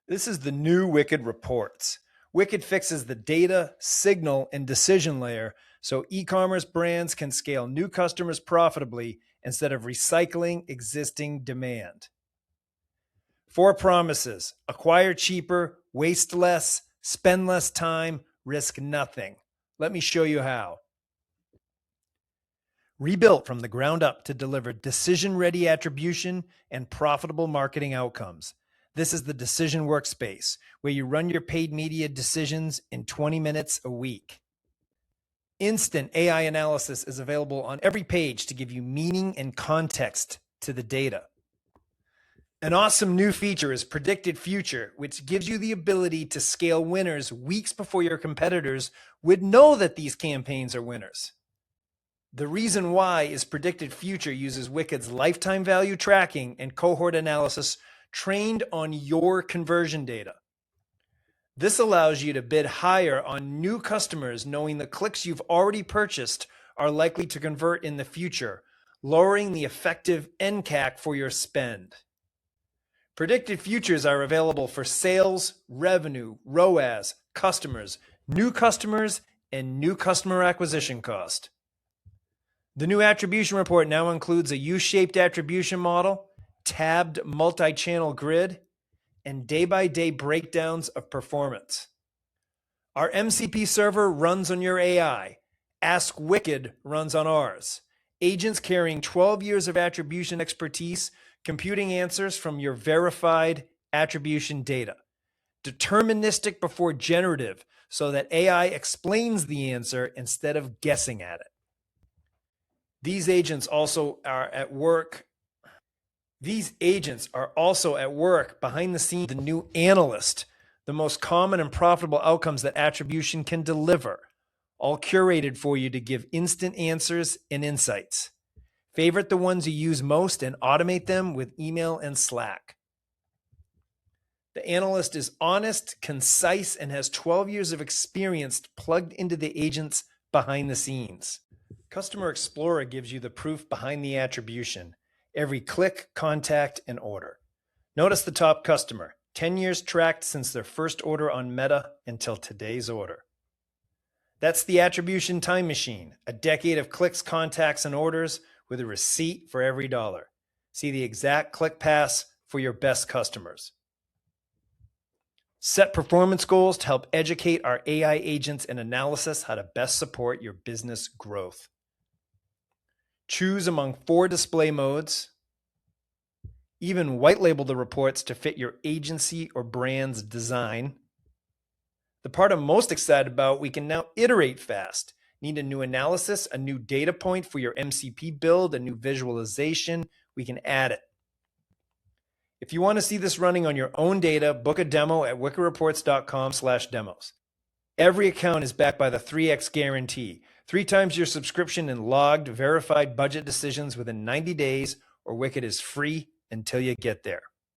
This is the new Wicked Reports. Wicked fixes the data, signal, and decision layer so e-commerce brands can scale new customers profitably instead of recycling existing demand. 4 promises: acquire cheaper, waste less, spend less time, risk nothing. Let me show you how. Rebuilt from the ground up to deliver decision-ready attribution and profitable marketing outcomes. This is the Decision Workspace, where you run your paid media decisions in 20 minutes a week. Instant AI analysis is available on every page to give you meaning and context to the data. An awesome new feature is Predicted Future, which gives you the ability to scale winners weeks before your competitors would know that these campaigns are winners. The reason why is Predicted Future uses Wicked's lifetime value tracking and cohort analysis trained on your conversion data. This allows you to bid higher on new customers, knowing the clicks you've already purchased are likely to convert in the future, lowering the effective NCAC for your spend. Predicted futures are available for sales, revenue, ROAS, customers, and new customer acquisition cost. The new attribution report now includes a U-shaped attribution model, tabbed multi-channel grid, and day-by-day breakdowns of performance. Our MCP server runs on your AI. Ask Wicked runs on ours. Agents carrying 12 years of attribution expertise, computing answers from your verified attribution data. Deterministic before generative, so that AI explains the answer instead of guessing at it. These agents are also at work behind the scenes. The new analyst, the most common and profitable outcomes that attribution can deliver, all curated for you to give instant answers and insights. Favorite the ones you use most and automate them with email and Slack. The analyst is honest, concise, and has 12 years of experience plugged into the agents behind the scenes. Customer Explorer gives you the proof behind the attribution. Every click, contact, and order. Notice the top customer, 10 years tracked since their first order on Meta until today's order. That's the attribution time machine, a decade of clicks, contacts, and orders with a receipt for every dollar. See the exact click paths for your best customers. Set performance goals to help educate our AI agents and analysis how to best support your business growth. Choose among 4 display modes. Even white label the reports to fit your agency or brand's design. The part I'm most excited about, we can now iterate fast. Need a new analysis, a new data point for your MCP build, a new visualization, we can add it. If you want to see this running on your own data, book a demo at wickedreports.com/demos. Every account is backed by the 3x guarantee. 3 times your subscription in logged, verified budget decisions within 90 days, or Wicked is free until you get there.